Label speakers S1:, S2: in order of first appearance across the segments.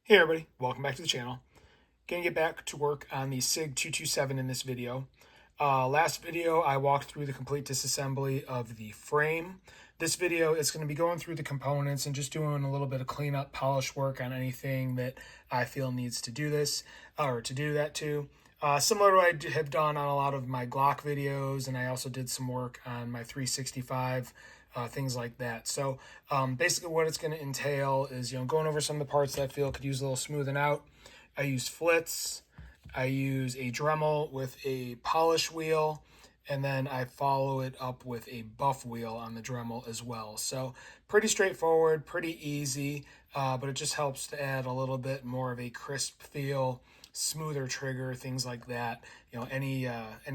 S1: Hey everybody, welcome back to the channel. Gonna get back to work on the Sig 227 in this video. Last video I walked through the complete disassembly of the frame. This video is going to be going through the components and just doing a little bit of cleanup, polish work on anything that I feel needs to do this, or to do that too. Similar to what I have done on a lot of my Glock videos, and I also did some work on my 365, things like that. So basically what it's going to entail is, going over some of the parts that I feel could use a little smoothing out. I use flits, I use a Dremel with a polish wheel, and then I follow it up with a buff wheel on the Dremel as well. So pretty straightforward, pretty easy, but it just helps to add a little bit more of a crisp feel, smoother trigger, things like that. Any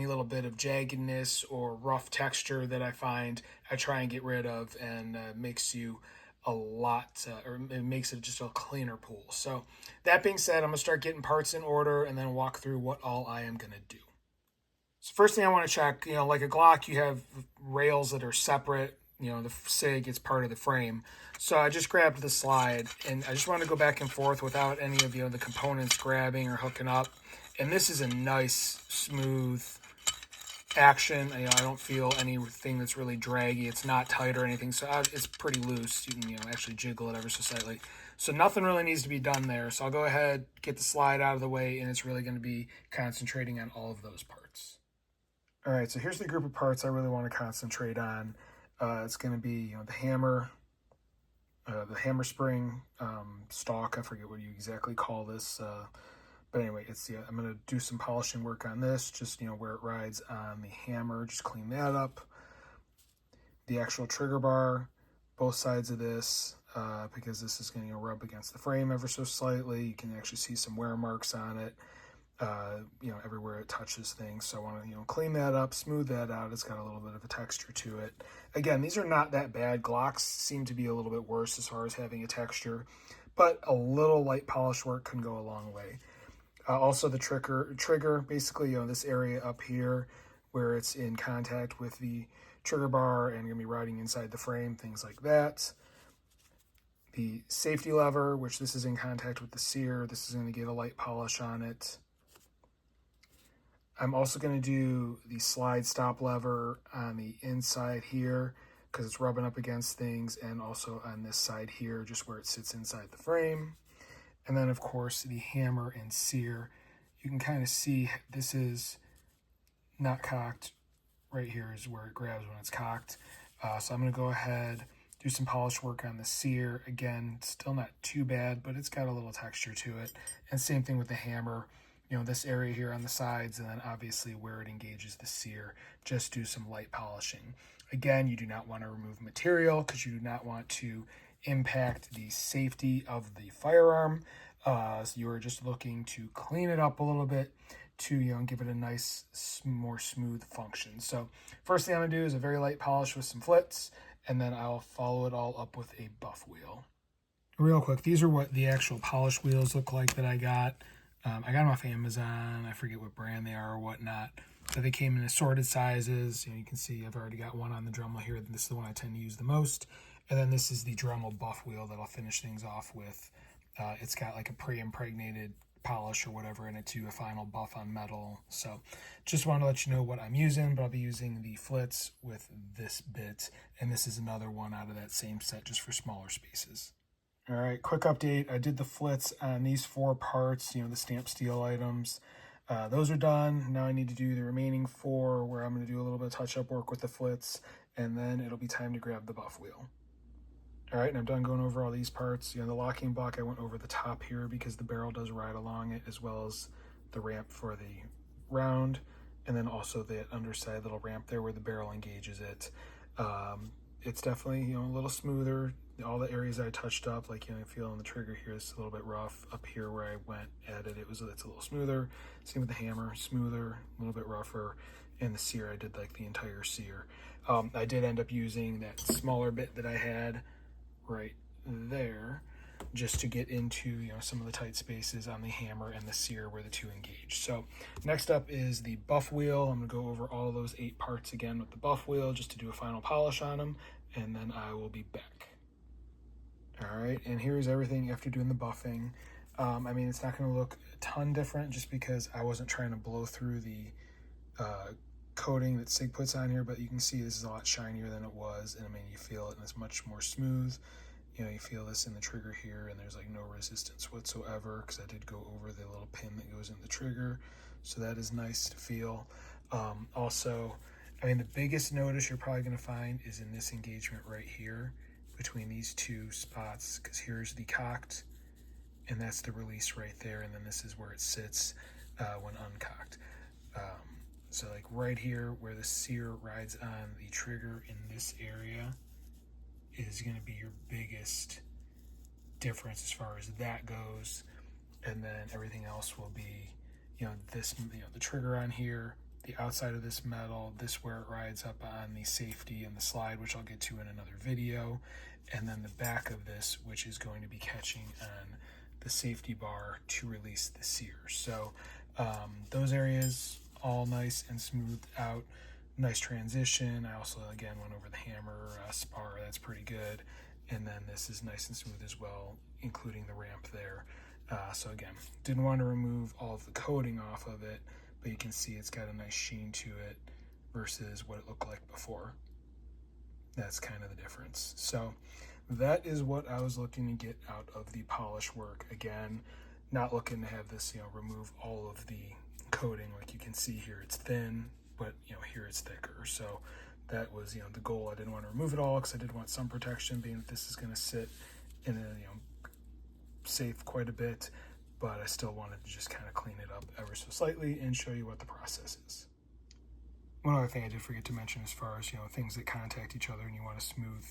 S1: little bit of jaggedness or rough texture that I find, I try and get rid of, and makes you a lot, or it makes it just a cleaner pool. So that being said, I'm gonna start getting parts in order and then walk through what all I am gonna do. So first thing I want to check, like a Glock, you have rails that are separate. The Sig, it's part of the frame. So I just grabbed the slide, and I just want to go back and forth without any of the components grabbing or hooking up. And this is a nice, smooth action. I don't feel anything that's really draggy. It's not tight or anything, so it's pretty loose. You can actually jiggle it ever so slightly. So nothing really needs to be done there. So I'll go ahead, get the slide out of the way, and it's really going to be concentrating on all of those parts. All right, so here's the group of parts I really want to concentrate on. It's going to be, the hammer spring, stock. I forget what you exactly call this, but anyway, I'm going to do some polishing work on this, just where it rides on the hammer, just clean that up. The actual trigger bar, both sides of this, because this is going to rub against the frame ever so slightly. You can actually see some wear marks on it. Everywhere it touches things. So I want to, clean that up, smooth that out. It's got a little bit of a texture to it. Again, these are not that bad. Glocks seem to be a little bit worse as far as having a texture, but a little light polish work can go a long way. Also the trigger, basically, this area up here where it's in contact with the trigger bar and going to be riding inside the frame, things like that. The safety lever, which this is in contact with the sear, this is going to get a light polish on it. I'm also going to do the slide stop lever on the inside here because it's rubbing up against things, and also on this side here, just where it sits inside the frame. And then, of course, the hammer and sear. You can kind of see this is not cocked. Right here is where it grabs when it's cocked. So I'm going to go ahead, do some polish work on the sear. Again, still not too bad, but it's got a little texture to it. And same thing with the hammer. This area here on the sides, and then obviously where it engages the sear, just do some light polishing. Again, you do not want to remove material because you do not want to impact the safety of the firearm. So you are just looking to clean it up a little bit to give it a nice, more smooth function. So first thing I'm going to do is a very light polish with some flits, and then I'll follow it all up with a buff wheel. Real quick, these are what the actual polish wheels look like that I got. I got them off Amazon. I forget what brand they are or whatnot. So they came in assorted sizes. You can see I've already got one on the Dremel here. This is the one I tend to use the most. And then this is the Dremel buff wheel that I'll finish things off with. It's got like a pre-impregnated polish or whatever in it too, a final buff on metal. So just want to let you know what I'm using, but I'll be using the flits with this bit. And this is another one out of that same set just for smaller spaces. All right, quick update. I did the flits on these 4 parts, the stamped steel items. Those are done. Now I need to do the remaining 4, where I'm going to do a little bit of touch-up work with the flits, and then it'll be time to grab the buff wheel. All right, and I'm done going over all these parts. The locking block, I went over the top here because the barrel does ride along it, as well as the ramp for the round, and then also the underside little ramp there where the barrel engages it. It's definitely, a little smoother. All the areas I touched up, like, I feel on the trigger here, it's a little bit rough. Up here where I went, added, it's a little smoother. Same with the hammer, smoother, a little bit rougher. And the sear, I did like the entire sear. I did end up using that smaller bit that I had right there, just to get into some of the tight spaces on the hammer and the sear where the two engage. So next up is the buff wheel. I'm going to go over all those 8 parts again with the buff wheel just to do a final polish on them, and then I will be back. All right, and here's everything after doing the buffing. I mean, it's not going to look a ton different just because I wasn't trying to blow through the coating that Sig puts on here, but you can see this is a lot shinier than it was, and I mean, you feel it, and it's much more smooth. You know, you feel this in the trigger here, and there's like no resistance whatsoever, because I did go over the little pin that goes in the trigger, so that is nice to feel. Also, I mean, the biggest notice you're probably going to find is in this engagement right here between these two spots, because here's the cocked, and that's the release right there, and then this is where it sits when uncocked. So like right here where the sear rides on the trigger in this area is going to be your biggest difference as far as that goes, and then everything else will be, you know, this, you know, the trigger on here, the outside of this metal, this where it rides up on the safety and the slide, which I'll get to in another video, and then the back of this, which is going to be catching on the safety bar to release the sear. So those areas all nice and smoothed out, nice transition. I also again went over the hammer spar, that's pretty good, and then this is nice and smooth as well, including the ramp there. So again, didn't want to remove all of the coating off of it, but you can see it's got a nice sheen to it versus what it looked like before. That's kind of the difference. So that is what I was looking to get out of the polish work. Again, not looking to have this, you know, remove all of the coating. Like you can see here, it's thin, but you know, here it's thicker. So that was, you know, the goal. I didn't want to remove it all because I did want some protection, being that this is going to sit in a, you know, safe quite a bit, but I still wanted to just kind of clean it up ever so slightly and show you what the process is. One other thing I did forget to mention as far as, you know, things that contact each other and you want a smooth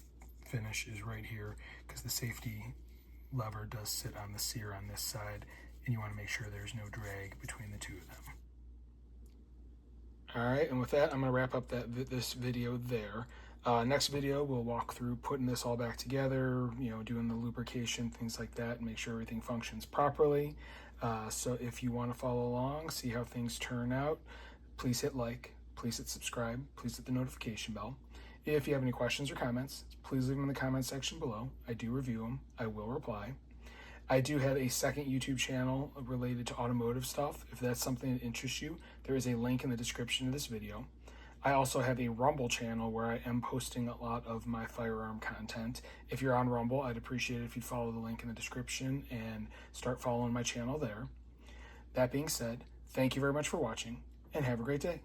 S1: finish is right here, because the safety lever does sit on the sear on this side, and you want to make sure there's no drag between the two of them. All right, and with that, I'm going to wrap up this video there. Next video, we'll walk through putting this all back together, you know, doing the lubrication, things like that, and make sure everything functions properly. So if you want to follow along, see how things turn out, please hit like, please hit subscribe, please hit the notification bell. If you have any questions or comments, please leave them in the comment section below. I do review them. I will reply. I do have a second YouTube channel related to automotive stuff. If that's something that interests you, there is a link in the description of this video. I also have a Rumble channel where I am posting a lot of my firearm content. If you're on Rumble, I'd appreciate it if you'd follow the link in the description and start following my channel there. That being said, thank you very much for watching, and have a great day.